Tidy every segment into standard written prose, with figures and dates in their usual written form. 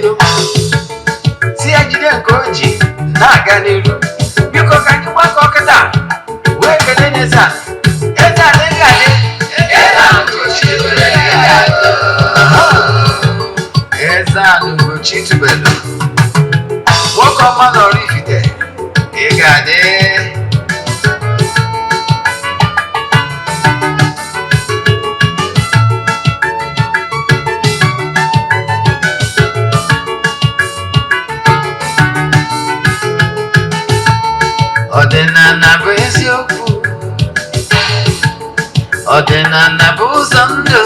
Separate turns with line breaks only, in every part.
elu si ya jide nke o ji na-aga n'iru. Biko ka anyị gbakọ kịta wee kelee Eze-Ana. Eze-Ana ị ga-adị. Eze-Ana ugochitubelu nwoke ọma na oraifite ị ga-adị. Ọdịnala bụ eziokwu, ọdịnala bụ ụzọ ndụ.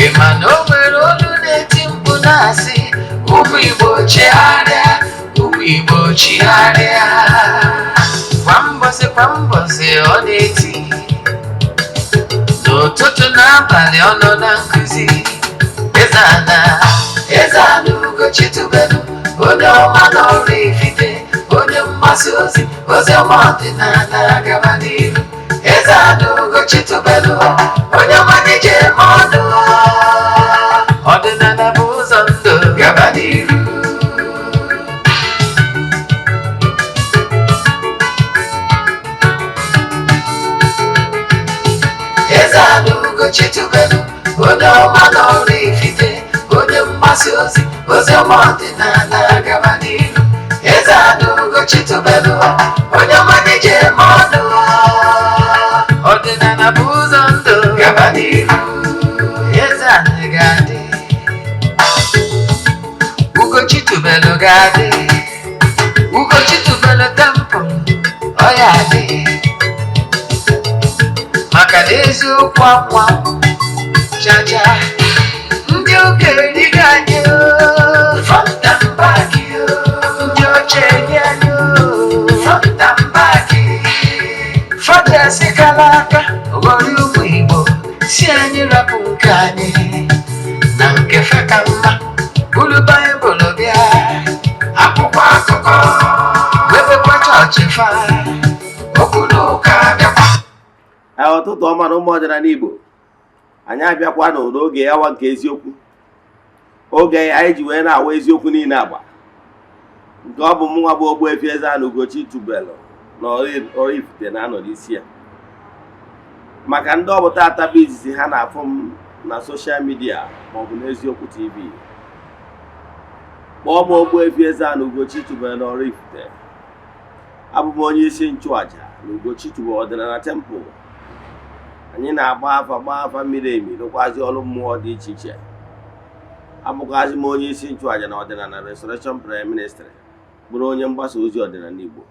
Ị ma na o nwere olu na-eti mkpu na-asị ụmụ Igbo chigharịa, ụmụ Igbo chigharịa. Kwa mbọsị ọ na-eti, n'ụtụtụ n'abalị ọ nọ na nkụzi. Eze-Ana ugochitubelu onye ọma na oraifite, onye mmasị ozi ọma ọdịnala gaba n'iru. Eze-Ana ugochitubelu onye ọma na-eje eme ọnụ. Ọdịnala bụ ụzọ ndụ gaba n'iru. Eze-Ana ugochitubelu onye ọma na oraifite, onye mmasị ozi ọma ọdịnala gaba n'iru. Eze-Ana ugochitubelu onye ọma na-eje eme ọnụ. Ọdịnala bụ ụzọ ndụ gaba n'iru. Eze-Ana ga-adị, ugochitubelu ga-adị, ugochitubelu temple ọ ya adị. Maka na eziokwu akwa chacha ndị okenye ga-anyị fọnta mbaki, ndị oche nye anyị fọnta mbaki. Fọdụ sikala aka ghọrọ ụmụ Igbo si anyị rapụ nke anyị na nke feka mma. Buru Baịbụl bịa, akwụkwọ akụkọ webekwa chọọchị fa, okwu n'ụka bịakwa.
Ụtụtụ ọma na ụmụ ọdịnala Igbo, anyị abịakwa n'oge awa nke eziokwu, oge anyị ji wee na-awa eziokwu niile agba, nke ọ bụ mụnwa bụ Ogbuefi Eze-Ana ugochitubelu na oraifite na-anọ n'isi ya. Maka ndị ọbụta ataba izizi ha na-afụ m na soshal midia maọbụ n'eziokwu TV, kpọọ m Ogbuefi Eze-Ana ugochitubelu na oraifite. Abụ m onye isi nchụaja na ugochitubelu ọdịnala temple. Anyị na-agba afa mmiri emi, rụkwazi ọrụ mmụọ dị iche iche. Abụkwazi m onye isi nchụaja na ọdịnala Restoration Prayer Ministry, bụrụ onye mgbasa ozi ọdịnala Igbo.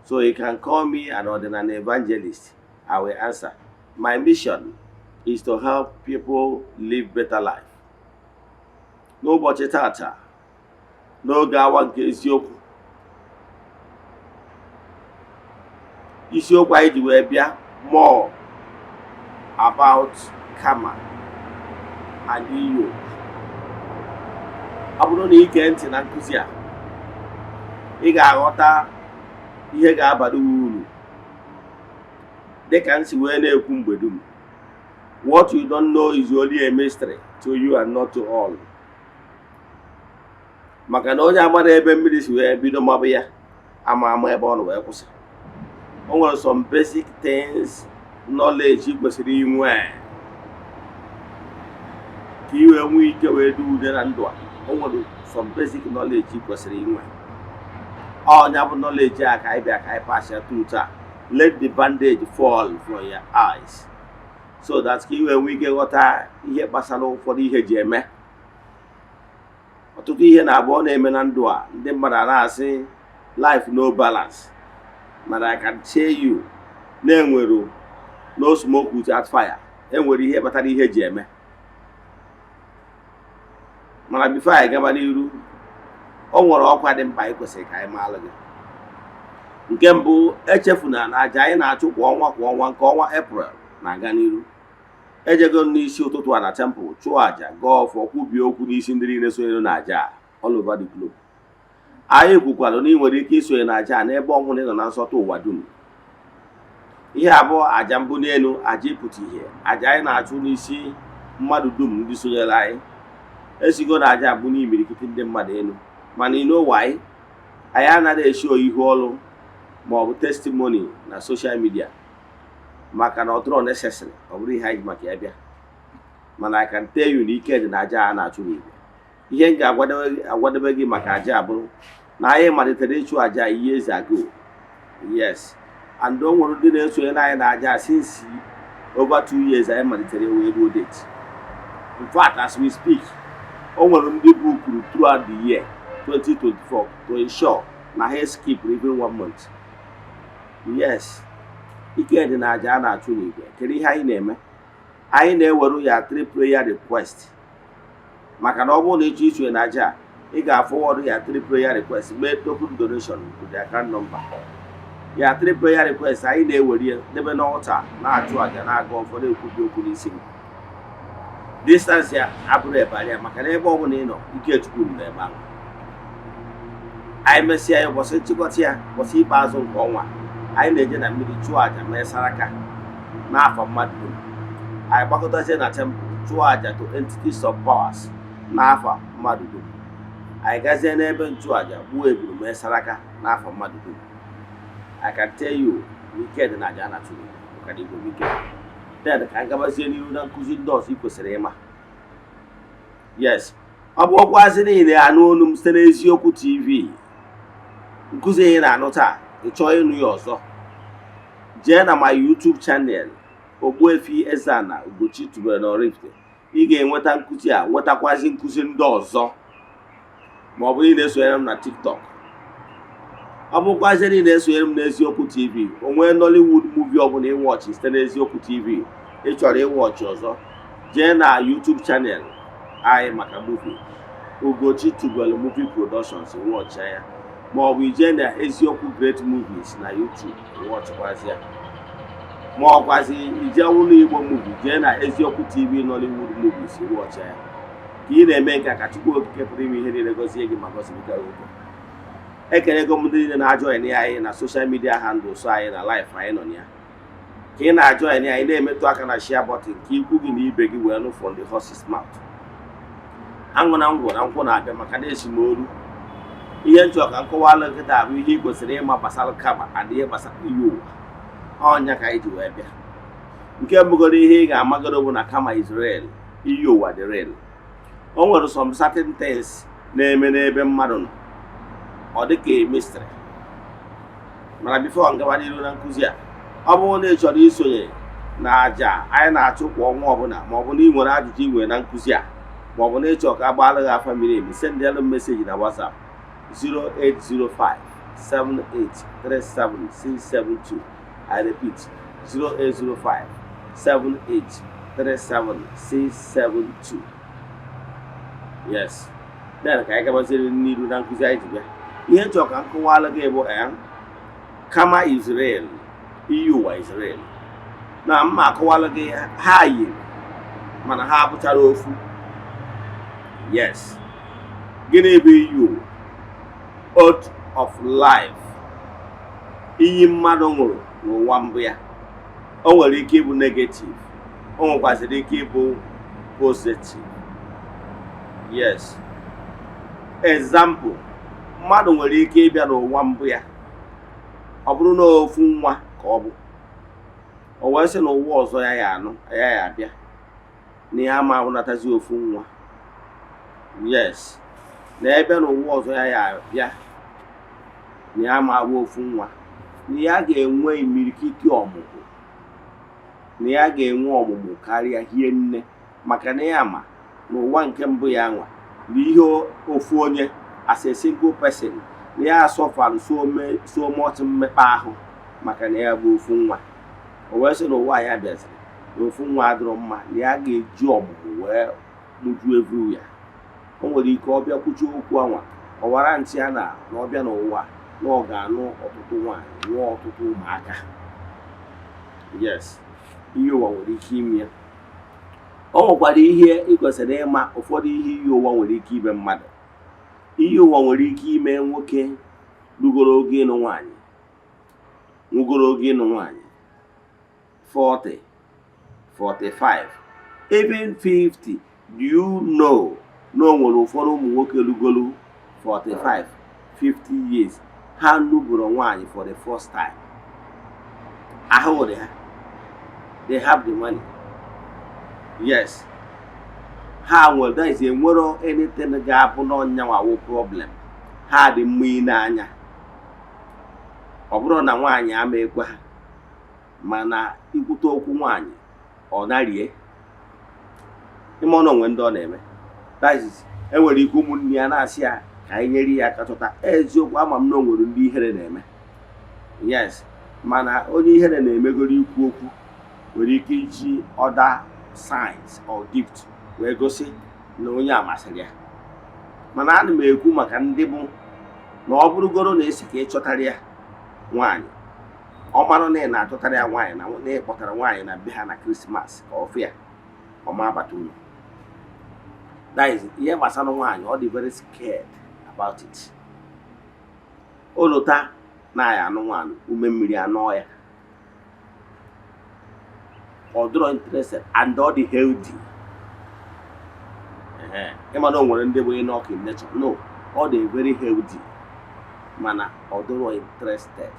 So you can call me an ordinary evangelist. I will answer. My mission is to help people live better life. N'ụbọchị tata, n'oge awa nke eziokwu, isiokwu anyị ji wee bịa more about karma and iyiuwa. Ọ bụrụ na ige ntị na nkụzi a, ị ga-aghọta ihe ga-abara uru. Dịka nsi wee na-ekwu mgbe dum, what you don't know is only a mystery to you and not to all. Maka na onye amara ebe mmiri si wee bido mabụ ya, ama ebe ọ nọ wee kwụsị. O nwere some basic things knowledge kwesịrị inwe ka iwe nwee ike wee dị ude na ndụ a. O nwere some basic knowledge kwesịrị inwe. Ọnya bụ knowledge a ka anyị bịa ka anyị pass ya through taa. Let the bandage fall from your eyes so that ka iwe nwee ike ghọta ihe gbasara ụfọdụ ihe ji eme. Ọtụtụ ihe na-abụ ọ na-eme na ndụ a, ndị mmadụ na-asị life no balance. But I can tell you, na-enwero no smoke without fire. Enwere ihe kpatara ihe ji eme. Mana before anyị gaba n'iru, o nwere ọkwa dị mkpa anyị kwesịrị ka anyị maalụ gị. Nke mbụ, echefuna na aja anyị na-achụ kwa ọnwa nke ọnwa April na-aga n'iru. Ejego n'isi ụtụtụ a na temple chụọ aja, gọọ ọfọ, kwubie okwu n'isi ndị niile sonyere na aja all over the globe. Anyị kwukwara na ị nwere ike isonye na aja n'ebe ọnwụ nọ na nsọtụ ụwa dum. Ihe abụọ, aja mbụ n'elu, aja ịpụta ihe, aja anyị na-achụ n'isi mmadụ dum ndị sonyere anyị. esigo na aja abụ n'imirikiti ndị mmadụ elu mana you know why anyị anaghị esho ihu ọrụ ma ọ bụ testimony na social media maka na ọ dịrọ necessary, ọ bụrụ ihe anyị maka ya bịa. Mana I can tell you na ike dị na aja a na-achụ n'igwe. Ihe m ga-agwadebe gị maka aja abụrụ na anyị malitere ịchụ aja years ago. Yes, and o nwere ndị na-esonye na anyị na aja since over 2 years anyị malitere wee ruo date. In fact, as we speak, o nwere ndị bụ kwuru throughout the year 2024 to ensure na ha skip even 1 month. Yes, ike dị na aja a na-achụ n'igwe. Kedu ihe anyị na-eme? Anyị na-ewere ya 3 prayer request. Maka na ọ bụrụ na ịchọ isonye na aja, ị ga-forward ya 3 prayer request, mee token donation to the account number. Ya 3 prayer request anyị na-ewere debe n'ọlta na-achụ aja na-aga ụfọdụ ekwubi okwu n'isi. Distance ya abụrụ ebe anya maka na ebe ọ bụla ị nọ, ike Chukwu nọ ebe ahụ. Anyị mesịa ya ụbọchị nchịkọta ya, ụbọchị ikpeazụ nke ọnwa, anyị na-eje na mmiri chụọ aja mee saraka n'afọ mmadụ dum. Anyị gbakọtazie na temple chụọ aja to entities of powers n'afọ mmadụ dum. Anyị gazie n'ebe nchụaja gbuo eburu mee saraka n'afọ mmadụ dum. I can tell you, ike dị na aja na Chukwu maka na igwe ike. Then ka anyị gabazie n'ihu na nkụzi ndị ọzọ ị kwesịrị ịma. Yes, ọ bụ ọkwazi niile anụ olu m site n'Eziokwu TV. Nkụzi anyị na-anụ taa, ị chọọ ịnụ ya ọzọ, jee na my YouTube channel Ogbuefi Eze-Ana Ugochitubelu na Oraifite. Ị ga-enweta nkụzi a, nwetakwazi nkụzi ndị ọzọ. Ma ọ bụ ị na-esonyere m na TikTok, ọ bụkwazi ị na-esonyere m n'Eziokwu TV. O nwee Nollywood movie ọ bụla ịwọchị site n'Eziokwu TV ị chọrọ ịwọchị ọzọ, jee na YouTube channel anyị maka movie Ugochitubelu Movie Productions wọchị ya, ma ọ bụ ije na Eziokwu Great Movies na YouTube wọchịkwazi ya, ma ọ kwazi ije ụlọ Igbo movie jee na Eziokwu TV Nollywood Movies wọchị ya. Ka ị na-eme nke ka Chukwu okike pụrụ ime ihe niile gọzie gị ma gọzibika gị ụgwọ. Ekelego m ndị niile na-ajoin anyị na social media handles anyị na live anyị nọ ya. Ka ị na-ajoin anyị na-emetụ aka na share button ka ikwu gị na ibe gị wee nụ from the horse's mouth. Aṅụ na ngwụ na nkwụ na-abịa maka na esimolu. Ihe nchọ ka nkọwalụ nkịta bụ ihe ị kwesịrị ịma gbasara kama adịghị gbasara iyiuwa. Ọnya ka anyị ji wee bịa. Nke mbụgoro ihe ị ga-amagoro bụ na kama Israel, iyiuwa dị real. O nwere some certain things na-eme n'ebe mmadụ nọ, ọ dị ka mystery. Mana before ngawa n'iru na nkụzi a, ọ bụrụ na ị chọrọ isonye na aja anyị na-achụ kwa ọnwa ọbụla, ma ọ bụ na ị nwere ajụjụ ị nwere na nkụzi a, ma ọ bụ na ị chọrọ ka agbaala gị afa miri emi, sendịalụ m meseji na WhatsApp 0805 7837672. I repeat, 0805 7837672. Yes. Then ka anyị gabaziri n'iru na nkụzi anyị ji bịa. Ihe nchọ ka nkọwalụ gị bụ kama Israel, iyiuwa Israel. Na mma akọwalụ gị ha yiri mana ha abụchara ofu. Yes. Gịnị bụ iyiuwa? Oath of life. Iyi mmadụ ṅụrụ n'ụwa mbụ ya. O nwere ike ịbụ negative, o nwekwaziri ike ịbụ positive. Yes. Example, mmadụ nwere ike ịbịa n'ụwa mbụ ya, ọ bụrụ na ofu nwa ka ọ bụ, o wee sị n'ụwa ọzọ ya abịa na ya ma abụnatazi ofu nwa. Yes, na ebe n'ụwa ọzọ ya abịa na ya ma abụ ofu nwa, na ya ga-enwe imirikiti ọmụmụ, na ya ga-enwe ọmụmụ karịa hie nne, maka na ya ma n'ụwa nke mbụ ya nwa na ihe ofu onye as a single person na ya asọfalụ so much mmekpa ahụ maka na ya bụ ofu nwa. O wee sị n'ụwa ya bịaziri na ofu nwa adịrọ mma, na ya ga-eji ọmụmụ wee mụju evru ya. O nwere ike ọ bịa kwuchi okwu anwa, ọ wara ntị ya na ọ bịa n'ụwa na ọ ga-anụ ọtụtụ nwaanyị, nụọ ọtụtụ ụmụaka. Yes, iyiuwa nwere ike ime ya. O nwekwara ihe ị kwesịrị ịma, ụfọdụ ihe iyiuwa nwere ike ime mmadụ. Iyiuwa nwere ike ime nwoke rugoro oge ịnụ nwaanyị, 40, 45, even 50. Do you know na o nwere ụfọdụ ụmụ nwoke lugolu 45 50 years ha nuburu nwaanyị for the first time. Ahụ dị ha, they have the money. Yes, ha nwere, that is enwero anything ga-abụ n'ọnyanwawo problem. Ha dị mma n'anya. Ọ bụrụ na nwaanyị ama ekwe ha, mana ikwute okwu nwaanyị ọ narie ime ọnụ onwe ndị ọ na-eme. That is enwere ike ụmụnne ya na-asị ya ka anyị nyere ya aka chọta eziokwu. Ama m na o nwere ndị ihere na-eme. Yes, mana onye ihere na-emegoro ikwu okwu nwere ike iji other signs or gift wee gosi na onye amasịrị ya. Mana ana m ekwu maka ndị bụ na ọ bụrụgoro na esi ka ị chọtara ya nwaanyị, ọ marụ na ị na-achọtara ya nwaanyị na ị kpọtara nwaanyị na be ha na Krismas ka ọ fụ ya ọma abata ụlọ. That is ihe gbasara nwaanyị, ọ dị very scared about it. Olota na ya anụ nwaanyị ume mmiri anọ ya, ọ dịrọ interested and ọ dị healthy. Ịma na o nwere ndị bụ enough in nature. No, ọ dị very healthy mana ọ dịrọ interested.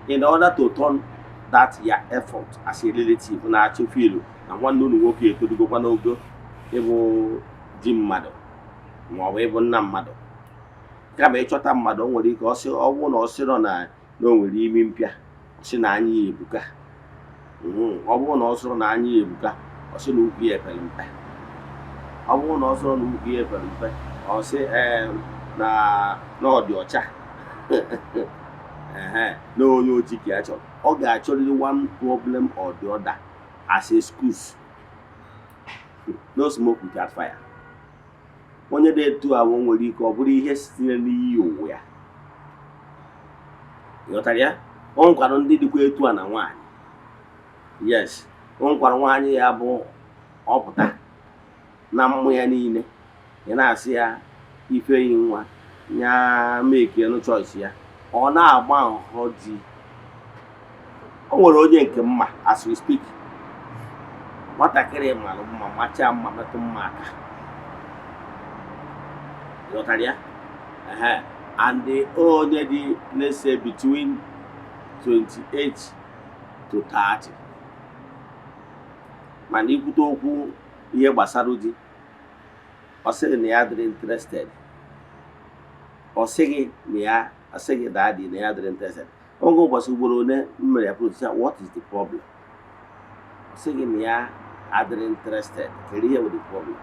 In order to turn that your effort as a relative na-achọ filu na nwanne unu nwoke etodugokwa n'ogo ịbụ di mmadụ ma ọ bụ ịbụ nna mmadụ, kama ịchọta mmadụ o nwere ike ọsị ọgwụ na ọsịrọ na o nwere imi mpịa ọsị na anya ya ebuka. Ọ bụrụ na ọsịrọ na anya ya ebuka ọsị na ugwu ya epere mpe. Ọ bụrụ na ọsịrọ na ugwu ya epere mpe ọsị na ọ dị ọcha na onye ojii ka ya chọrọ. Ọ ga-achọrịrị one problem or the other as excuse. No smoke without fire. Onye dị etu ahụ nwere ike ọ bụrụ ihe sitere n'iyi ụwa ya. Ịghọtara ya? O nkwara ndị dịkwa etu a na nwaanyị. Yes, o nkwara nwaanyị ya bụ ọpụta na mmụ ya niile, ị na-asị ya ife yi nwa ya make no choice ya, ọ na-agba nhọ di. O nwere onye nke mma as we speak. Nwatakịrị malụ mma macha mma metụ mma aka. Ịghọtara ya? And the onye dị, let's say between 28 to 30. Mana ikwute okwu ihe gbasara di, ọ sịghị na ya dịrị interested. Ọ sịghị na ya asịghị daddy na ya dịrị interested. Oge ụbọchị ugboro one mmere ya pụrụ ya, what is the problem? Ọ sịghị na ya adịrị interested. Kedu ihe bụ the problem?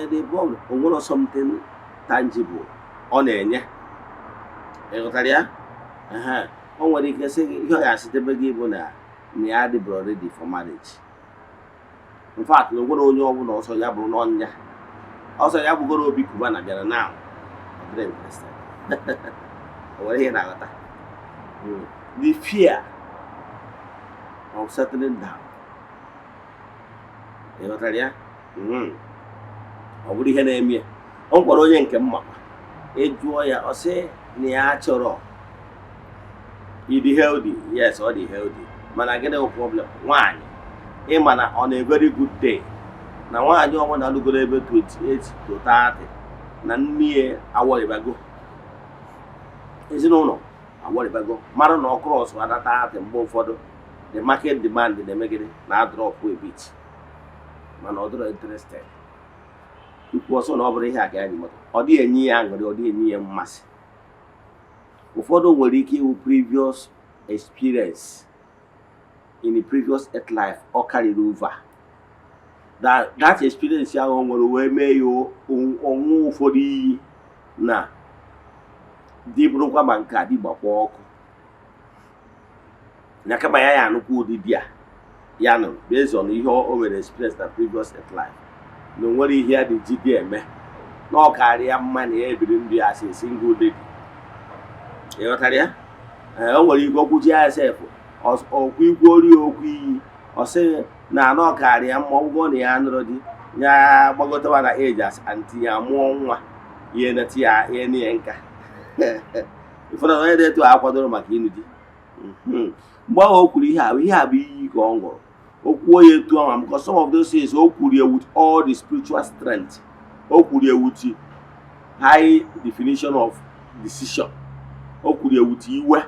The problem o nwere something tangible ọ na-enye. Ịghọtara ya? O nwere ike sị gị ihe ọ ga-asịtebe gị bụ na ya adịbụrụ ready for marriage. In fact, na nwere onye ọbụla ọsọ ya bụrụ n'ọnya, ọsọ ya bụgoro obi kuba na bịara now ọ dịrị interested. O nwere ihe na-aghọta. The fear of settling down. Ịghọtara ya? Ọ bụrụ ihe na-eme. O nkwara onye nke mma ejụọ ya ọ sị na ya chọrọ ịdị healthy. Yes, ọ dị healthy. Mana gịnị bụ problem? Nwaanyị ịma na on a very good day na nwaanyị ọnwa alụgoro ebe 28 to 30 na nne awọrịbago, ezinụlọ awọrịbago, mara na ọkụrụ ọsụ adata 30 mgbe ụfọdụ the market demand na-emegide na drop a bit, mana ọ dịrọ interested. Ikwu ọsọ na ọ bụrụ ihe a ka ya dị mmadụ, ọ dị enye ya aṅụrị, ọ dị enye ya mmasị. Ụfọdụ nwere ike iwu previous experience in the previous earth life or carried over. That experience ya nwere wee mee ya ọnwụ ụfọdụ iyi na dị bụrụkwa ma nke a dị gbakwa ọkụ. Na kama ya anụkwa ụdịdị a ya nụrụ based on ihe o nwere experience na previous earth life, na nwere ihe ya dị jide eme na ọ karịa mma na ya ebiri ndụ ya asị single lady. Ịghọtara ya? O nwere ike okwuchi ya sef okwu ikwu ori okwu iyi ọ sị na anọ karịa mma ọgwụgwọ na ya nụrụ di ya gbagotawa na ages anti ya mụọ nwa ihe neti ya ihe n'ihe nka. Ụfọdụ onye dị etu a kwadoro maka ịnụ di. Mgbe ahụ o kwuru ihe a bụ iyi ka ọ ṅụrụ, because some of those things with all the spiritual strength, with high definition of decision, with iyiuwa,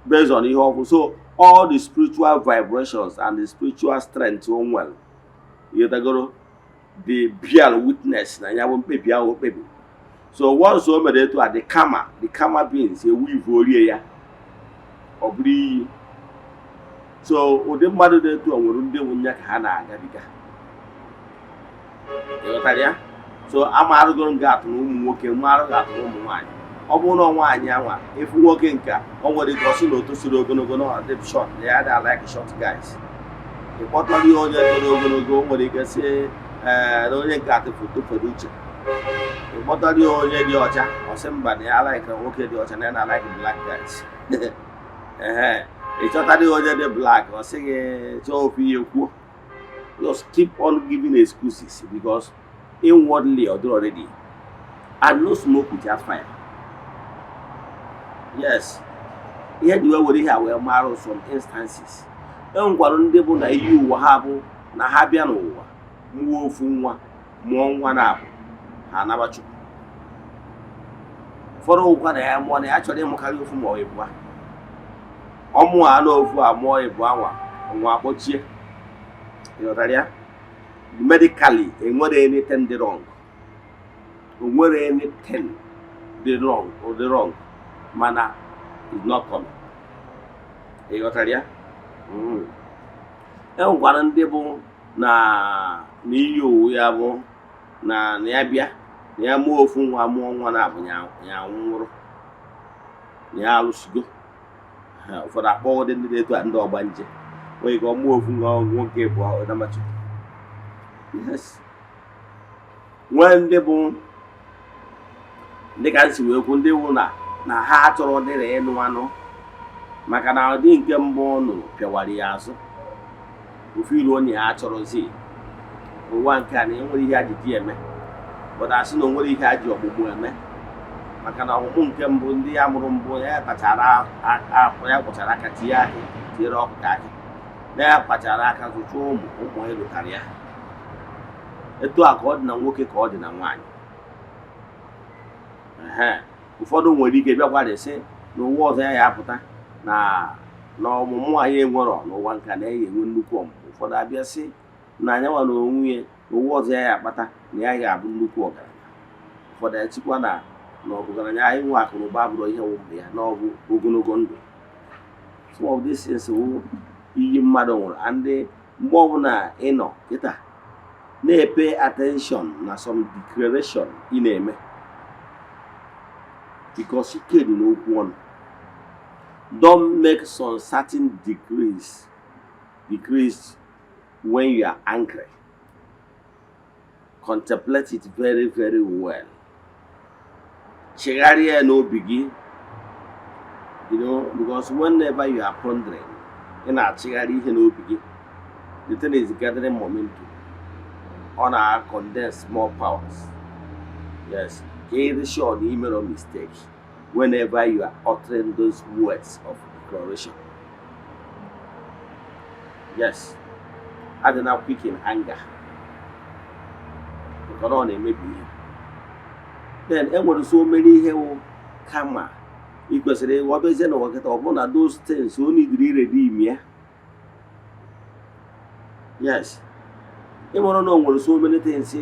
based on the so all the spiritual vibrations and the spiritual strength well, the bear witness na yawo pebi awo pebi. So once o mere to at the karma beings a weave ori ya obri. So ode mmadu de to onwuru ndị nwunya ka ha na-agabiga. Ya so amarugo nga atụ ụmụ nwoke marugo atụ ụmụ nwanyị. Ọ bụrụ na nwaanyị anwa efu nwoke nka o nwere gosi na otu siri ogologo na dị short, they are like short guys. Ịkpọtali onye toro ogologo nwere ike si na onye nke atụ foto fere uche. Ịkpọtali onye dị ọcha ọ sị mba na ya like nwoke dị ọcha na ya na like black guys. Ịchọtali onye dị black ọ sị gị chọọ ofu ihe kwuo. Just keep on giving excuses because inwardly or already, and no smoke without fire. Yes, here the way we have marrow some instances. Enwere ndị bụ na iyiuwa ha bụ na ha bịa n'ụwa mụọ ofu nwa mụọ nwa na-abụ ha anabachu. Ụfọdụ ụkwa na ya mụọ na ya chọrọ ịmụkarị ofu ma ọ ịbụa. Ọ mụọ anụ ofu a mụọ ịbụa nwa akpọchie. Medically, enwere anything dị wrong. Enwere anything dị wrong mana is not coming. Enwere ndị bụ na iyiuwa ya bụ na ya bịa na ya mụọ ofu nwa mụọ nwa na-abụ ya nwụrụ na ya alụsigo. Ụfọdụ akpọọ ndị na-eto ndị ọgbanje wee ka ọ mụọ ofu nwa nwoke bụ ọdamachu. Yes. When ndị bụ ndị ka nsi wee kwu ndị bụ na ha achọrọ dịrị ịnụ anụ maka na ụdị nke mbụ ọ nụrụ pịawara ya azụ. Ofu ilu onye ha achọrọzi ụwa nke a na enwere ihe ajiji eme bụda asị na onwere ihe aji ọgbụgbụ eme maka na ọmụmụ nke mbụ ndị ya mụrụ mbụ ya kpachara aka tinye ahị tinyere ọkụ ka ahị na ya kpachara aka zụcha ụmụ ya lụtara ya. Etu a ka ọ dị na nwoke ka ọ dị na nwaanyị. Ụfọdụ nwere ike bịakwa sị na ụwa ọzọ ya apụta na ọmụmụ anyị enwerọ n'ụwa nka na ya enwe nnukwu ọmụmụ. Ụfọdụ abịa sị na anyanwa na onwe ya na ụwa ọzọ ya akpata na ya ga-abụ nnukwu ọgaranya. Ụfọdụ echikwa na ọgaranya anyị nwe akụ na ụba abụrụ ihe nwụrụ ya na ọbụ ogologo ndụ. Some of these things wụ iyi mmadụ nwụrụ ndị mgbe ọbụla ị nọ kịta na-pay attention na some declaration ị na-eme because ike dị n'okwu ọnụ. Don't make some certain decrees when you are angry. Contemplate it very, very well. Chegharịa n'obi gị, because whenever you are pondering, ị na-achịgharị ihe n'obi gị, the thing is gathering momentum. On our condense more powers. Yes, get sure the email of mistake whenever you are uttering those words of declaration. Yes, I do not quick in anger. Because on maybe then there were so many here karma. Because they were busy and work upon those things only redeem ya. Yes. You want to know what so many things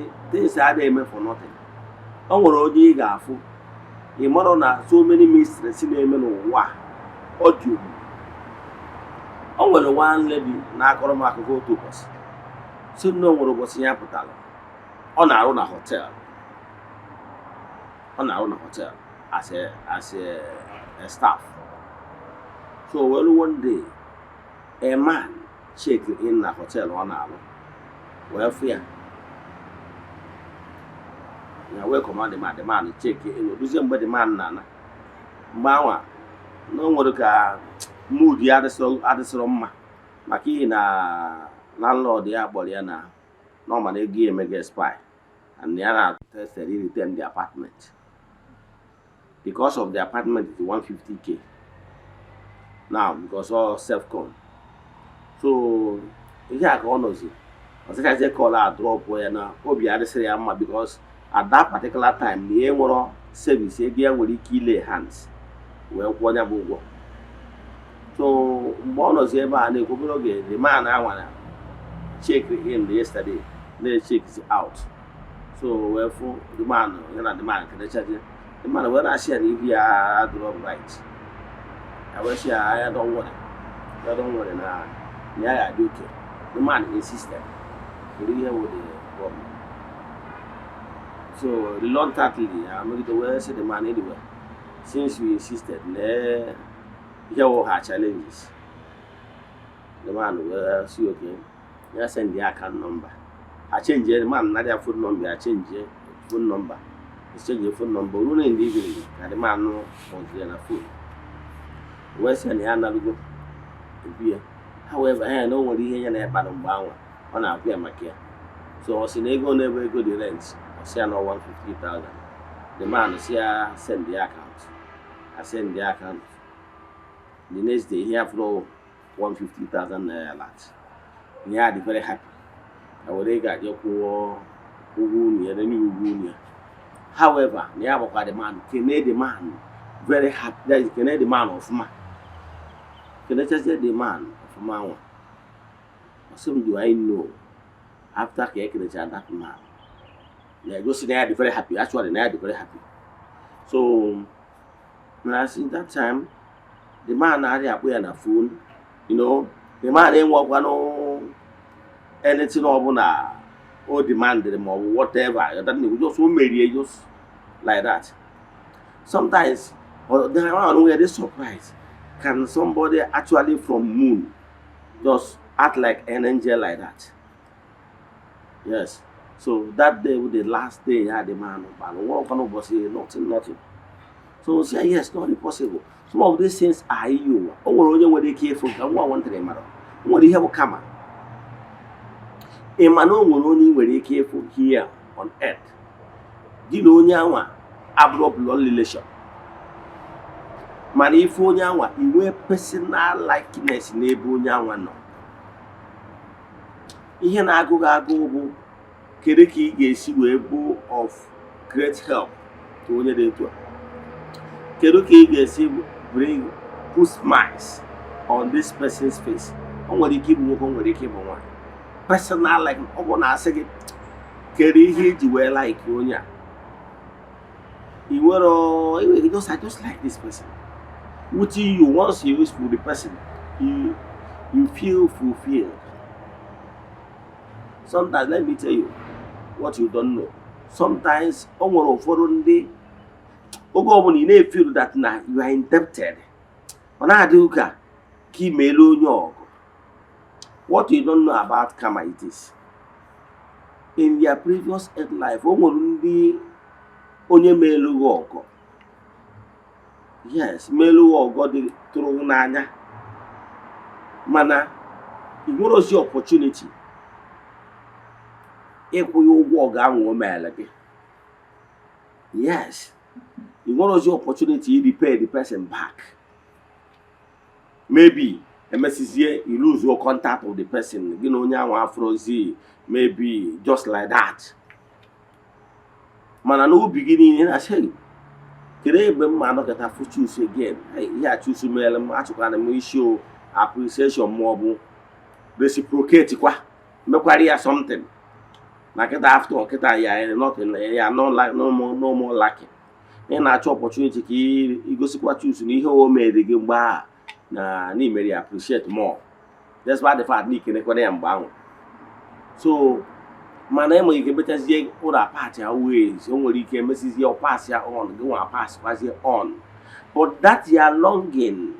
are they made for nothing. I want to go you want to so many mysteries in the name of audio. I want to one lady na Koromako go to us. So no one was in Apatala. On our own hotel. On our own hotel as a staff. So one day a man checked in the hotel on our welfare. Na welcome the man check in the man nana. Mawa no nwere ka mood ya adịsịrọ mma maka ihe na landlord ya kpọrọ ya na normal ego emega spy and ya na tested in return the apartment. The cost of the apartment is 150k now because all self-con. So ihe a ka ọ nọzi ọsịchazie call a drop ya na obi adịsịrị ya mma because at that particular time na ihe nwere service ebe ya nwere ike ile hands wee kwụọ ya bụ ụgwọ. So mgbe ọ nọzi ebe a na-ekwu obere oge the man anwara check in yesterday na-check out. So wee fụ the man ya na the man kenechazie the man wee na-asị ya na ihu ya drop right. I wee sị ya don't worry na ya ya dị okay. The man insisted. He didn't hear what the problem. So reluctantly, I'm going to say the man anyway. Since we insisted, here all her challenges. The man will see okay. I send the account number. I change the man, not their phone number. I change the phone number. He change the phone number. Only in the evening, and the man no was there a phone. Where's the other go? However, I know what he had about on our care. So I was in ego never go the rent. I say no 150,000. The man say send the account. I send the account. The next day he have flow 150,000 naira lot. He had very happy. I would got your poor Ugunia, the new Ugunia. However, the man, Canadian man, very happy. That is Canadian man of man. Can I just say the man of man? Some do I know after taking that man? They go see they are very happy. Actually, they are very happy. So, in that time, the man had on the phone. You know, the man ain't walk on anything or demanded him or whatever. That we just won't marry just like that. Sometimes, or the man where they surprised. Can somebody actually from moon just act like an angel like that? Yes. So that day was the last day I had the man and one of us say nothing. So say yes, not impossible. Some of these things are iyiuwa. Only when they care for and one wanted them. What do you have a camera? A man only when they care for here on earth. You know nyawa abroad blood relation. Man, if onyawa, you wear personal likeness n'ebe onyawa no. Ihe na-agụ bụ kedu ka ị ga-esi wee bụ of great help to onye dị etu a. Kedu ka ị ga-esi bring put smiles on this person's face. O nwere ike ịbụ nwoke, o nwere ike ịbụ nwanyị. Personal like ọ bụ na-asị gị kedu ihe eji wee like onye a. I just like this person. What you once you use for the person, you feel fulfilled. Sometimes let me tell you what you don't know. Sometimes you feel that now you are indebted. What you don't know about karma it is. In their previous life, yes, melu ogo dị tụrụ n'anya mana ị nwere ozi opportunity ịkwụ ya ụgwọ ọ ga-anwụ meele gị. Yes, ị nwere ozi opportunity to repay the person back. Maybe emesizie you lose your contact of the person gị na onye ahụ afrozi, maybe just like that. Mana no beginning na say today, I'm get a choose again. I choose to mail them. I took show appreciation more, reciprocate. Make something like it after. Nothing. No more lacking. And I opportunity. You go see what choose. You hear made the game bar. Na ni may appreciate more. That's why the fact ni can bound. So. My name you can better see other party ways. Only can message your pass on, go and pass on. But that you are longing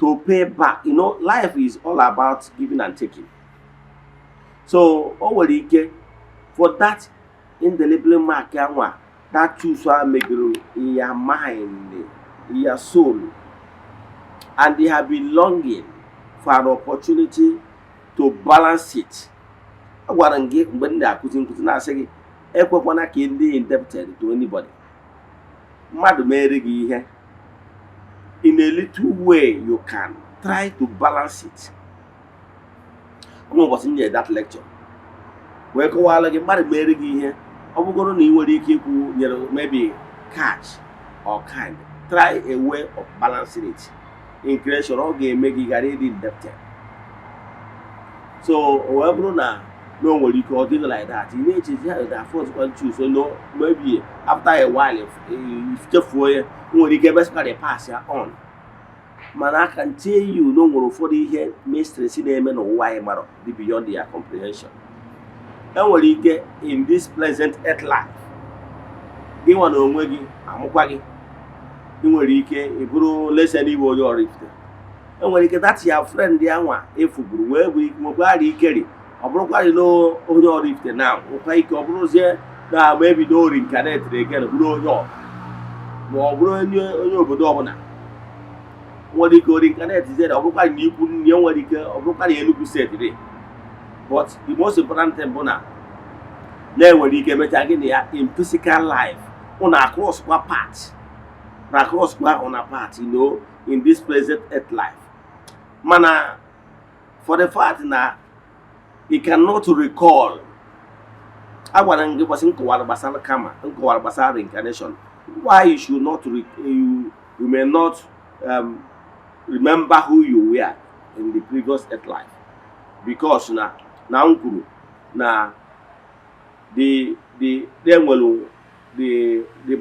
to pay back. You know, life is all about giving and taking. So, for that indelible mark, that choose make in your mind, in your soul, and they have been longing for an opportunity to balance it. I want to get when they are putting na say ekwekwana ka ndị indebted to anybody. Mmadụ mere gị ihe. In a little way you can try to balance it. was in that lecture. Where Koala marry here, I will go on you maybe catch or kind. Try a way of balancing it. In creation, all game make it already in depth. So, whoever now, no one you call things like that. In nature, that first one choose. So, no, maybe after a while, if just for you, when you get best pass on. Man, I can tell you, no one for the here, Mr. Cinema or why matter beyond their comprehension. And when you get in this pleasant earth life, they want to know you, I'm quaggy. You will you listen to your rift. And when you get that your friend, the one, if where we carry, I broke you know, your rift now, okay, Cobros now maybe don't incarnate again, blow your more blowing your Bodobana. What you go incarnate is that I broke you couldn't know what you can say today. But the most important thing, Bona, then when you get again in physical life, on across what part. Across on a part, you know, in this present earth life. Mana, for the fact now, he cannot recall. I want to give us in Basal Kama, Basal reincarnation. Why you should not, you may not remember who you were in the previous earth life. Because now the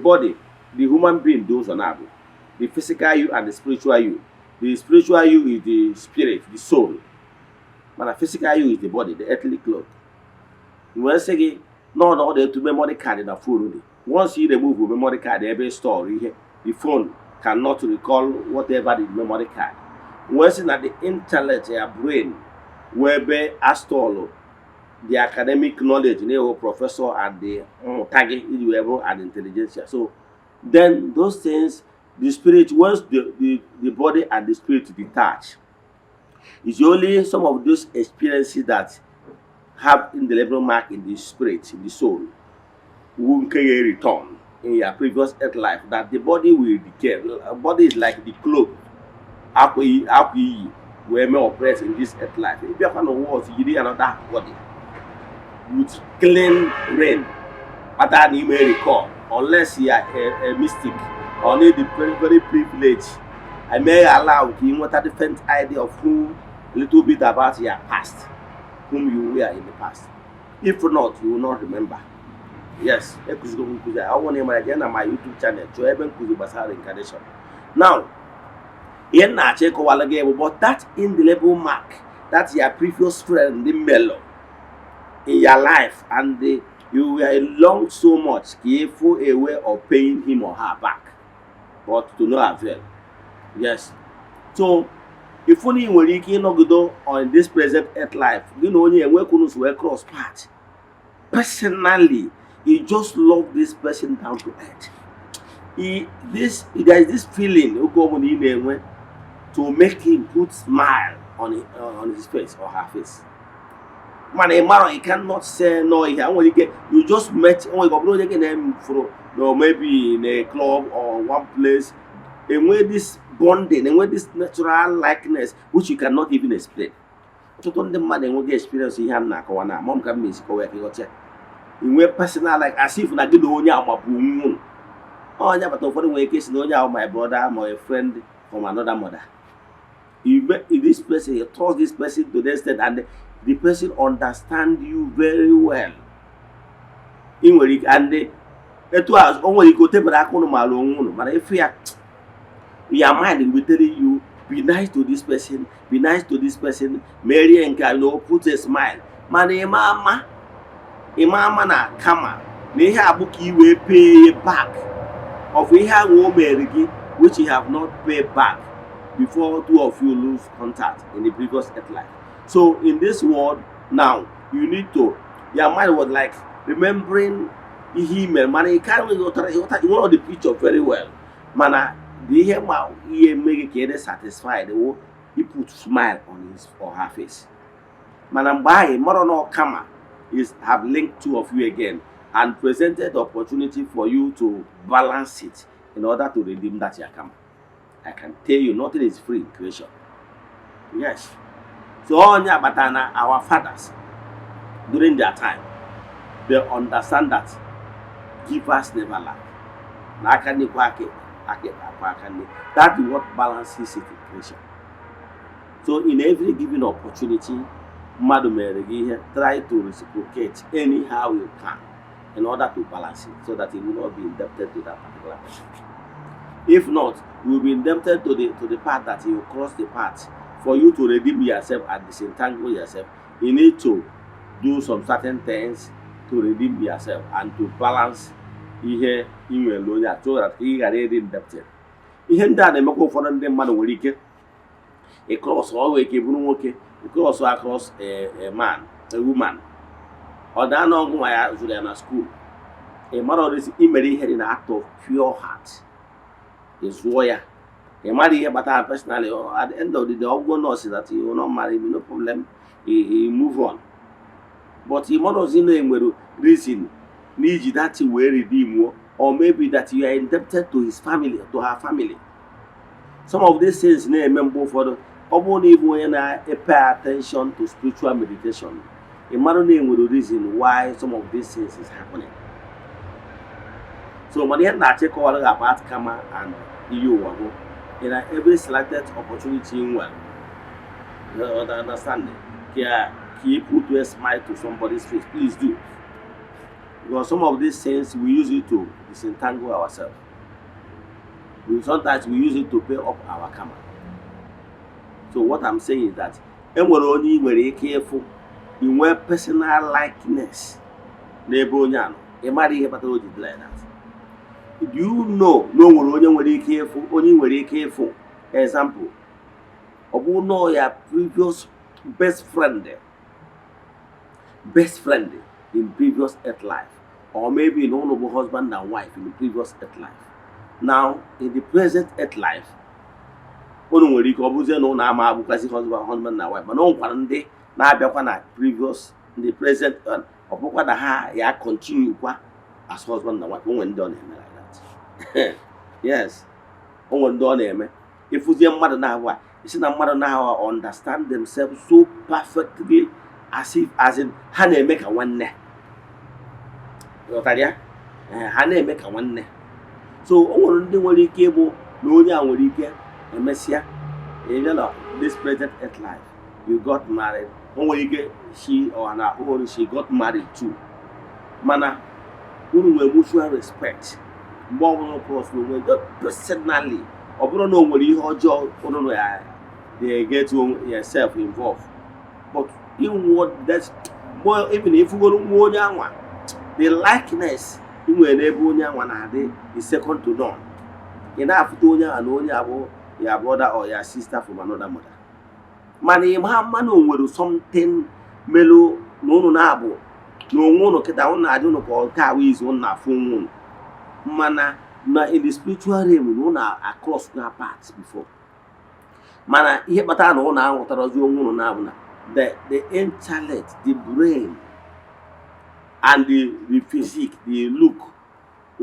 body, the human being does on average. The physical you and the spiritual you. The spiritual you is the spirit, the soul. But the physical you is the body, the earthly cloth. When say no order to memory card in a phone. Once you remove the memory card, every story, the phone cannot recall whatever the memory card. Once that the intellect, your brain, whereby astolo, the academic knowledge, professor and the target and intelligence. So then those things, the spirit, once the body and the spirit detach, it's only some of those experiences that have indelible mark in the spirit, in the soul, who can return in your previous earth life, that the body will decay. The body is like the cloth, where may oppress in this earth life. If you have no words, you need another body with clean rain, but that you may recall, unless you are a mystic or need the very, very privileged. I may allow you what a different idea of who, a little bit about your past, whom you were in the past. If not, you will not remember. Yes, I want to my YouTube channel to even Basal reincarnation. Now, but that indelible mark, that's your previous friend, the mellow, in your life, and you were long so much careful a way of paying him or her back, but to no avail. Yes. So, if only when you cannot go on this present earth life, you know, you will cross path. Personally, you just love this person down to earth. There is this feeling to make him put smile on his face or her face. Man, a man, he cannot say no. You just met. Maybe in a club or one place, and where this bonding and where this natural likeness, which you cannot even explain. So don't the man and get experience in hand now. Mom can miss in way personal, like as if I did my boom. Oh, I never thought for the way case no my brother, my friend from another mother. You met this person, you trust this person to the extent, and the person understand you very well. And it was only you could take back on my own. But if your mind will tell you, be nice to this person, be nice to this person, Mary and Carlo, put a smile. Money, mama, na kama, may have book you will pay back. Of we have woman which you have not paid back before two of you lose contact in the previous earth life. So in this world now, you need to, your mind was like remembering him and man, you can't you know the picture very well. Man, the him he make it satisfied. He put smile on his or her face. Man, by Morono Kama is have linked two of you again and presented the opportunity for you to balance it in order to redeem that Yakama. I can tell you, nothing is free in creation. Yes. So only but our fathers during their time, they understand that givers never lack. That is what balances it in creation. So in every given opportunity, Madam try to reciprocate anyhow you can in order to balance it so that it will not be indebted to that particular person. If not, you will be indebted to the part that you cross the path. For you to redeem yourself and disentangle yourself, you need to do some certain things to redeem yourself and to balance ihe inwere onye so that ị ghara ịdị indebted. Ihe ndị a na-emekwa ụfọdụ ndị mmadụ nwere ike cross ọrụ eke bụrụ nwoke cross across a man, a woman. Ọ daa na ọgwụ nwa ya zụrụ ya na school. Ị mara ọdịsị imere ihe dị na act of pure heart. Ị zụọ ya. Ị mara ihe kpatara personally. At the end of the day, ọgwụ nọọsụ that you will not marry me, no problem. He move on. But ị mara ọzọ na-enwere reason n'iji that wee redeem, or maybe that you are indebted to his family, to her family. Some of these things na-eme mgbe ụfọdụ ọ bụrụ na ịbụ onye na-pay attention to spiritual meditation. A man with reason why some of these things is happening. So when you check all about karma and iyiuwa, in every selected opportunity in well, you understand it. Can you put a smile to somebody's face? Please do. Because some of these things we use it to disentangle ourselves. Sometimes we use it to pay up our karma. So what I'm saying is that only very careful. In where personal likeness, Nebonyano, a marry pathology like that. Do you know no one very careful, only very careful? Example, Obu know your previous best friend in previous earth life, or maybe an honorable husband and wife in the previous earth life. Now, in the present earth life, only husband and wife, but no one day. Na-abịakwa na previous the present ọbụkwa na ha ya continue kwa as husband and wife. Onwe ndị ọ na-eme like that. Yes, onwe ndị ọ na-eme ịfụzie mmadụ na-ahụ a isi na mmadụ na-ahụ understand themselves so perfectly as in ha na-eme ka nwanne. Ghọtara ya? Ha na-eme ka nwanne. So o nwere ndị nwere ike ịbụ na onye a nwere ike emesịa this present earth life you got married. She or her own, she got married too. Mana, mutual respect. More personally, or no one they get yourself involved. But even what that's more, even if you go to the likeness in when is second to none. Enough to your brother or your sister from another mother. Mani mano nwere something melo no na abo no nwono kita won na ade no ko ka we is won na phone mana na in the spiritual realm no na across na parts before mana ihe kpata na na anwụtara ozi nwono na abụ na the intellect, the brain and the physique, the look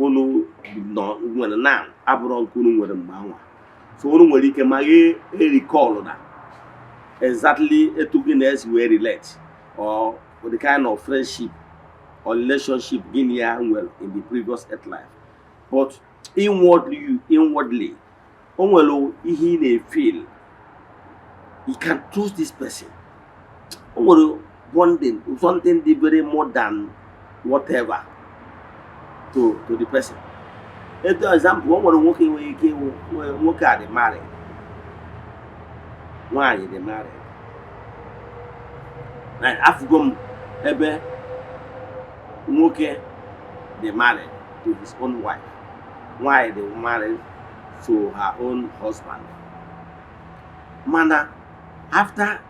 ono no nwere na abụrụ nkunu nwere mgbanwa. So ono nwere ike ma recall that exactly a togetherness we relate or the kind of friendship or relationship in the previous earth life. But inwardly, he may feel he can trust this person. Something very more than whatever to the person. For example, one working work at the married. Why they married? And Afghan ebe nwoke they married to his own wife. Why they married to her own husband? Mana, after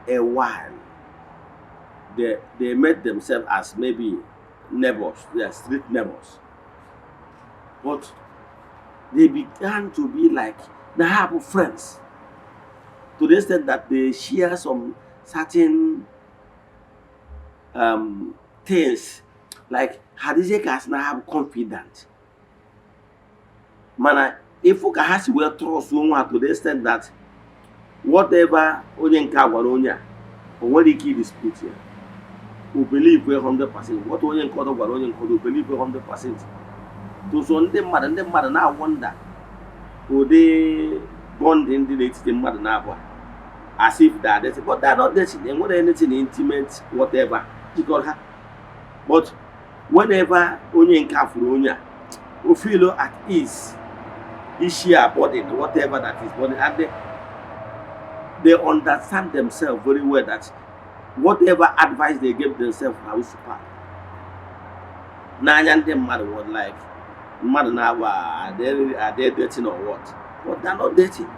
a while, they met themselves as maybe neighbors, they are street neighbors. But they began to be like they have friends. To the extent that they share some certain things, like Hadije has now have confidence. Mana, if you has well trust someone to the extent that whatever onye nke a gwara onye a, o nwere ike dispute ya. O believe 100%. What onye nke ọzọ gwara onye nke ọzọ, o believe 100%. So ndị mmadụ na-wonder ụdị bonding dị n'etiti mmadụ na-abụọ, as if they are dating, but they are not dating. They want anything intimate, whatever. But whenever onye nke afụrụ onye a, o feel at ease, share burden, whatever that is burden, and they understand themselves very well that whatever advice they give themselves are super. N'anya ndị mmadụ was like, mmadụ na-abụ, are they dating or what? But they are not dating.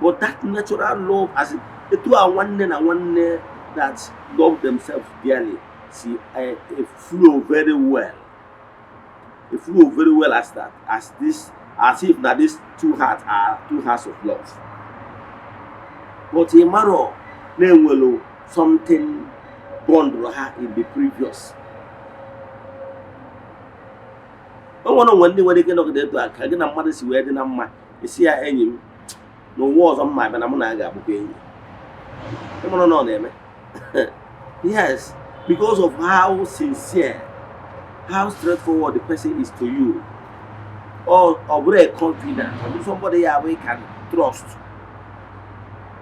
But that natural love, as the two are one that love themselves dearly, see, it flow very well. It flow very well as that, as if that these two hearts are two hearts of love. But a matter of something bond her in the previous. No one when they get to that, I get a mother's wedding on my see any no wars on my banana bouquet. Come on, no, name. Yes, because of how sincere, how straightforward the person is to you, or very confident, or somebody we can trust.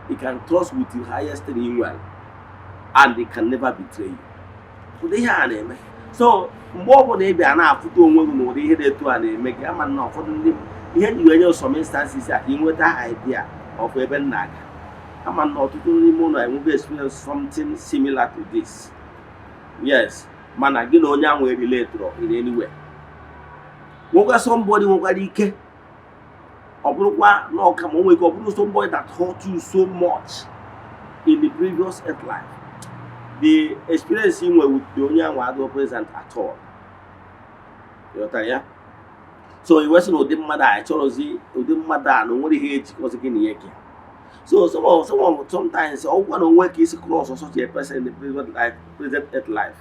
He can trust with the highest renewal, and they can never betray you. So they are name. So more than maybe an after one they head to and make a man not for them. Here you know some instances that in with that idea of a naga. A man not to do more, I will experience something similar to this. Yes, man, I get on young way later in any way. What somebody won't get no come on, we go somebody that hurt you so much in the previous life. The experience him with the only one present at all. You know, so it wasn't no mother, I told you, mother, no one hate because again here. So sometimes all one work is cross or such a person in the present life.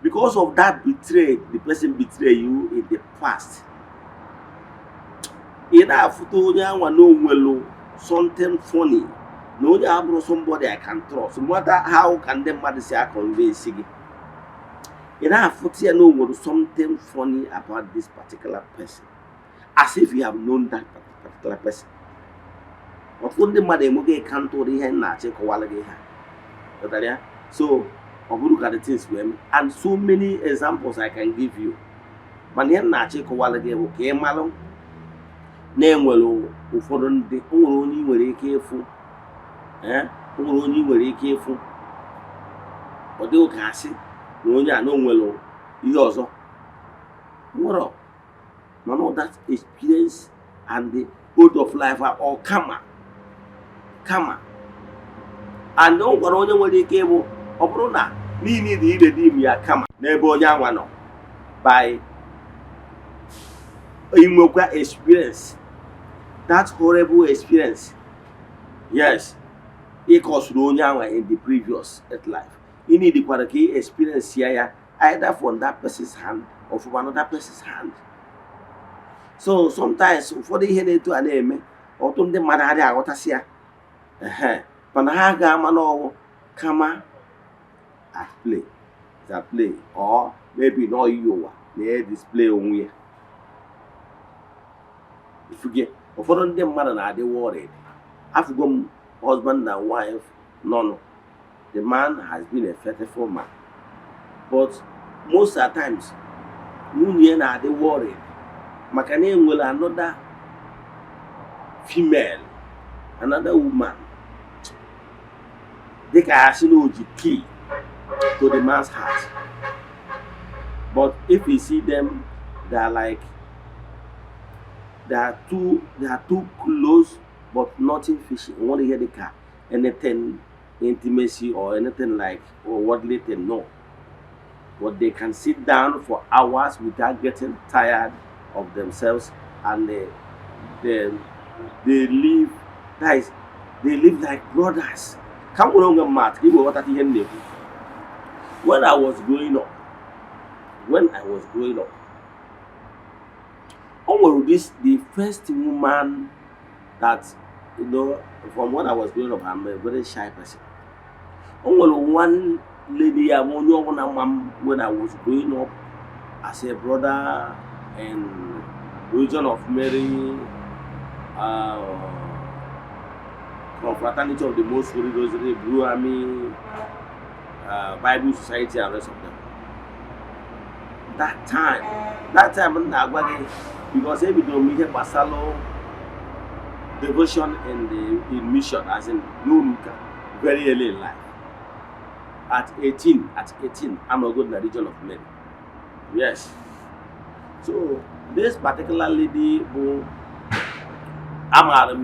Because of that betrayed, the person betray you in the past. In that photo, no something funny. No, they have somebody I can trust. No matter how can them mother say I convince you. In that photo, no something funny about this particular person, as if you have known that particular person. But when the mother can't do the hand, not check quality. So, I will look at the things with and so many examples I can give you. But here, not check quality. Okay, Malon. Name well, for the only very careful. Only very careful. But they can see no well. You also. What none of that experience and the oath of life are all karma. And don't go on when they came or Bruna. Need the dim ya karma. Never young one by a experience. That horrible experience. Yes. It caused Ronya in the previous life. You need the quality experience here, either from that person's hand or from another person's hand. So sometimes for the head to an name or to the Madara what I see. Panahaga mano kama at play. That play or maybe no iyiuwa near display on you. If you get for them mother are they worried. After husband and wife, no. The man has been a faithful man. But most of the times, women are they worried. Makane will another female, another woman. They can actually know the key to the man's heart. But if you see them, they are too close. But nothing fishy. You want to hear the car, anything intimacy or anything like or worldly thing, no. But they can sit down for hours without getting tired of themselves, and they live, guys. They live like brothers. Come on, Matt. Give me what at the end. When I was growing up, oh, this the first woman that you know, from when I was growing up, I'm a very shy person. Only one lady I knew when I was growing up as a brother and region of Mary, Confraternity of the Most Holy Rosary, Blue Army, Bible Society, and rest of them. That time, because every time we have Basalo devotion in mission, as in Nunuka, very early in life. At 18, I'm not good in the region of Mary. Yes. So this particular lady who I'm at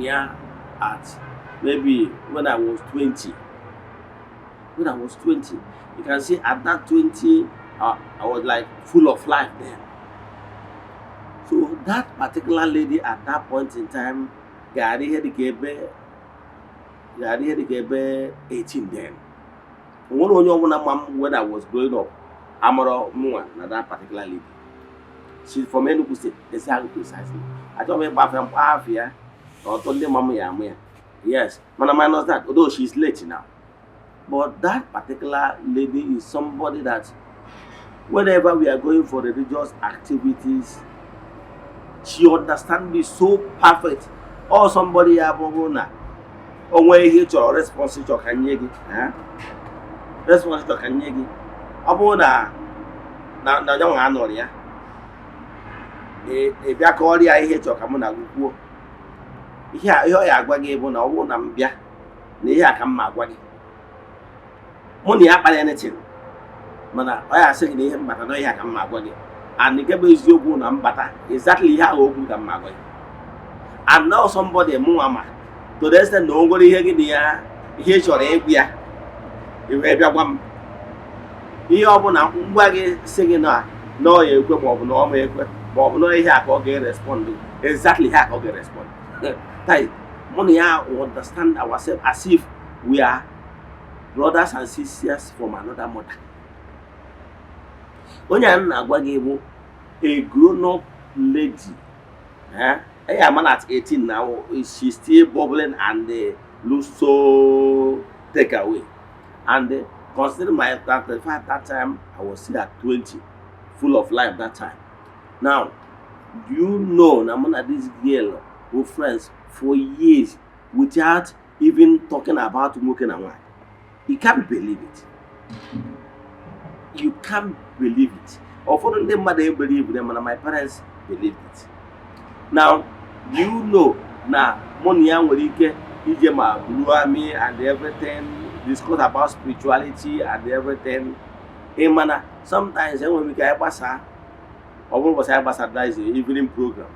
maybe when I was 20. When I was 20, you can see at that 20, I was like full of life then. So that particular lady at that point in time, Gary had 18 then. When I was growing up, Amaro Mua, that particular lady. She's from Enugu State, exactly precisely. I told me about from Afia, or told them Mamma. Yes, minus that, although she's late now. But that particular lady is somebody that whenever we are going for religious activities, she understands me so perfect. Or somebody abona, or where he to responsive to Kanyegi, responsive to Kanyegi. Abona na young Anoria. A Biakori, I hate your Kamuna. Here, you are going on a woman, Bia. Near come Magwagi. Money up at anything. Mana, I say him, but I know I come Magwagi. And the Gable is your good and butter. Exactly how good I'm Magwagi. And now somebody, Muama. To the extent nobody here in the air, here's your Abia. You have your one. You open up Waggy singing, no, you equip of no equip. But no, he have okay respond. Exactly how okay respond. Money will understand ourselves as if we are brothers and sisters from another mother. When you're a grown-up lady, I am at 18 now, she's still bubbling and looks so take away. And considering my the fact that time I was still at 20, full of life that time. Now, you know, I'm at this girl who friends for years without even talking about smoking and wine. You can't believe it. You can't believe it. Or for them, mother believe them, and my parents believed it. Now, you know, now, money will get Ijema, Blue Army, and everything, discuss about spirituality and everything. Manner, sometimes when we get Basa, or what was I Basa, that is the evening program.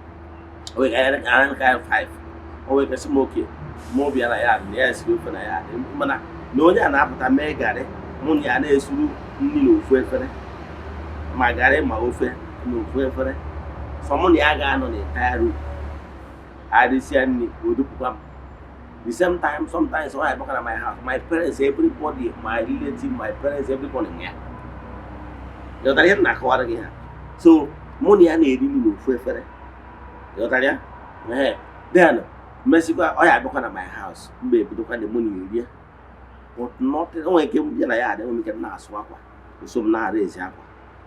We can 5. Or we can smoke it. More be yes, we can. Mana, no, they are not a mega. Money and a sulu, no friend. My garden, my offer, no friend. Someone yaga on the entire room. I descend with the program. The same time, sometimes when I walk at my house, my parents, everybody, my relative, my parents, everybody here. You're telling me, again. So, money and a no friend. You're telling me, then. Mexico, I walk at my house, baby, look at the money here. But nothing, only came to the yard, and we can not swap. So now is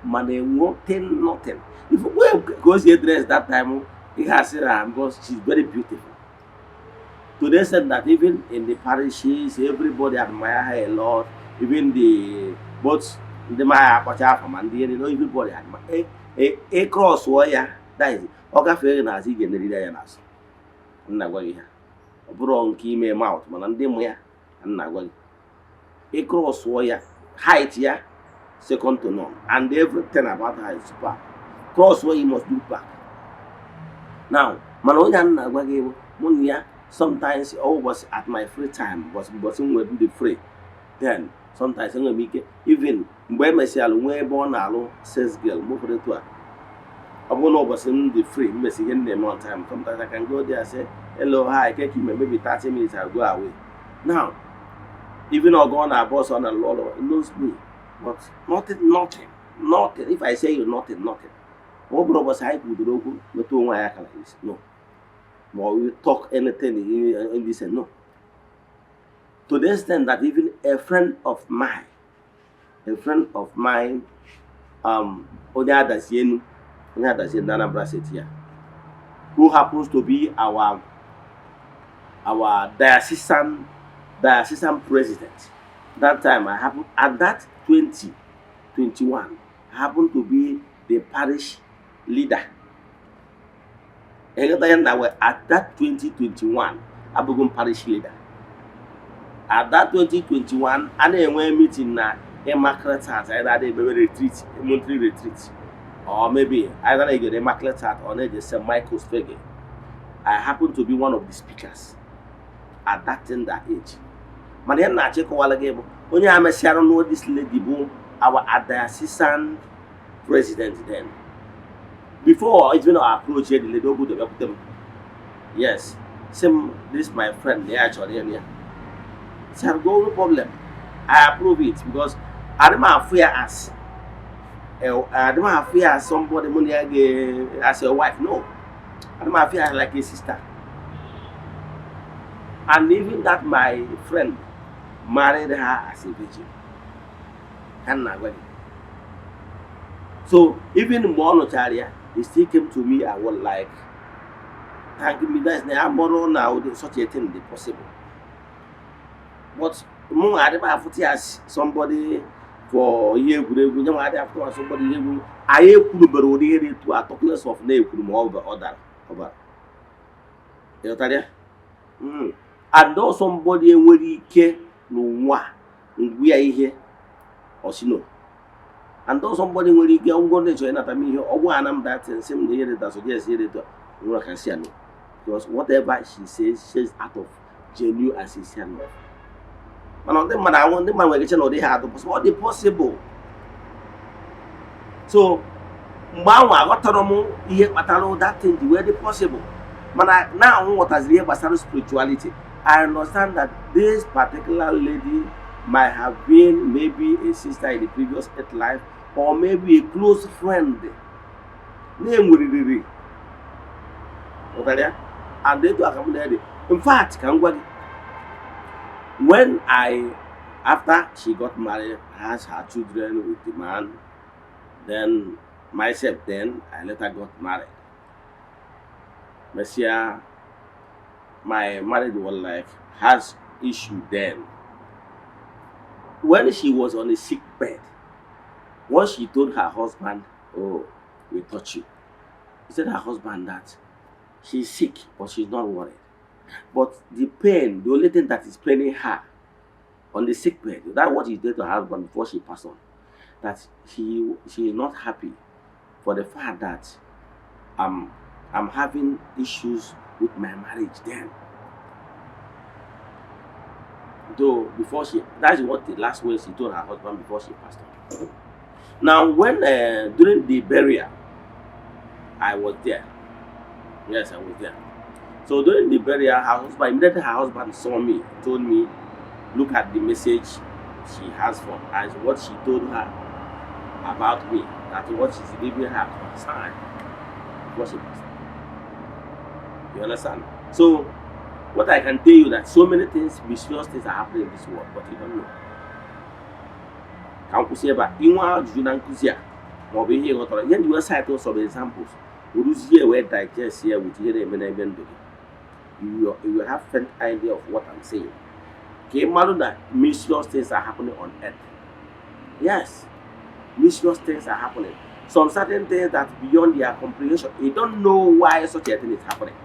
money nothing. If we go see a dress that time, it has because she's very beautiful. To the extent that even in the parishes, everybody admire her a lot. Even both the Maya from and everybody admire a cross warrior. That is, Ogbuefi as he generated us. Nagwagi bro nke mouth mana ndị mụ ya nagwagi cross warrior height ya second to none and everything about her is super cross warrior you must do back now mana onye nagwagi mụ ya sometimes always at my free time was we do the free then sometimes I make even mgbe emesialụ nwee ebe ọ na-alụ sales girl mụ fere to I'm going to the free, messaging them on time. Sometimes I can go there and say, hello, hi, can you maybe 30 minutes I'll go away. Now, even though going to boss on a lot, it knows me. But nothing. If I say you nothing. What was I could do, no. or we talk anything in this and no. To the extent that even a friend of mine, onye Adazienu Anambra State here, who happens to be our diocesan president. That time I happened at that 2021, I happened to be the parish leader. At that 2021, Abugum parish leader. At that 2021, I had a meeting na Immaculate Heart, either a retreat, a monthly retreat, or maybe either a Immaculate Heart or a St. Michael's Fege. I happened to be one of the speakers at that tender age. But then I check all again. Only I'm a Sharon know this lady, our diocesan president then. Before it's been our approach here, the lady go to them. Yes, same. This my friend. They actually here. So no problem. I approve it because I don't have fear as somebody money as a wife. No, I don't have fear like a sister. And even that my friend married her as a virgin. So even more notaria, he still came to me and was like, thank me, that's not now such a thing possible. But I never have to ask somebody for a year, I have to ask somebody, I could be to a talkless of name over other. And though somebody will care no one, we are here or she know. And though somebody will get on going to join at me or one am that and same here that suggests here to work and see no. Because whatever she says, she's out of genuine and sincere love. And on them, I want them my religion or they had what they possible. So, what that thing the way they possible. But now, what has real spirituality? I understand that this particular lady might have been maybe a sister in the previous life, or maybe a close friend. Name will be and they do accommodate. In fact, when after she got married, has her children with the man, then myself, then I later got married. Messiah, my marriage was like has issue then. When she was on a sick bed, once she told her husband, "Oh, we touch you," he said her husband that she's sick, but she's not worried. But the pain, the only thing that is paining her on the sick bed, that's what he did to her husband before she passed on. That she is not happy for the fact that I'm having issues with my marriage then. Though before that's what the last words she told her husband before she passed on. Now when during the burial, I was there. Yes, I was there. So during the burial, immediately her husband saw me, told me, look at the message she has from us, what she told her about me, that what she's giving her concern, what she passed. You understand? So, what I can tell you that so many things, mysterious things are happening in this world, but you don't know. Can you say about iyiuwa Junankuzia? Or be here, or the website also some examples. We do see where digest here with here you will have an idea of what I'm saying. Okay, imagine that mysterious things are happening on earth. Yes, mysterious things are happening. Some certain things that beyond their comprehension. You don't know why such a thing is happening.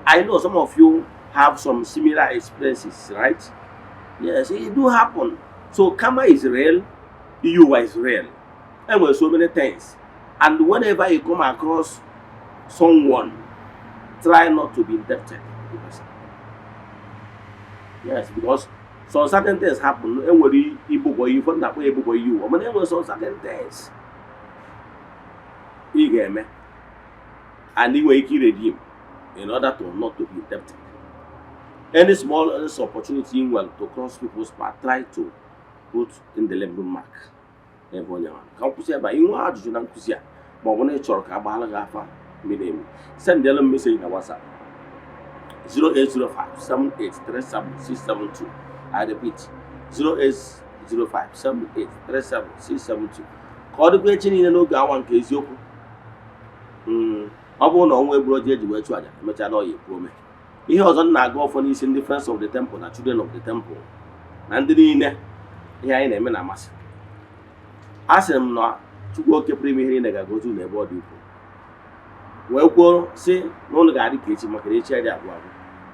I know some of you have some similar experiences, right? Yes, it do happen. So karma is real, iyiuwa is real. And with so many things. And whenever you come across someone, try not to be indebted. Yes, because some certain things happen. And when you find that way, you, I mean, some certain things. You get me? And you will redeem in order to not to be indebted. Any small opportunity to cross people's path, try to put in the label mark. Can you say about iyiuwa Junankuzia? But when you talk about Gafa, send them a message in WhatsApp. 0805-7837-672. I repeat, 0805-7837-672. Ka ọ dịkwa echi niile n'oge awa nke eziokwu. Ọ bụrụ na ọnwa egburu oji eji wee chụọ aja, emechaa na ọ ya ekwu ome. Ihe ọzọ m na-aga ọfọ n'isi ndị Friends of the Temple na Children of the Temple na ndị niile ihe anyị na-eme na-amasị. A sịrị m na Chukwu oke pụrụ ime ihe niile ga-agozi unu ebe ọ dị ukwuu. Wee kwuo sị na ụnụ ga-adị ka echi maka na echi adị agwụ agwụ.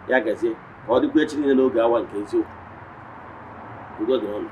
Ya gazie ka ọ dịkwa echi niile n'oge awa nke eziokwu. Udo dị ụnụ.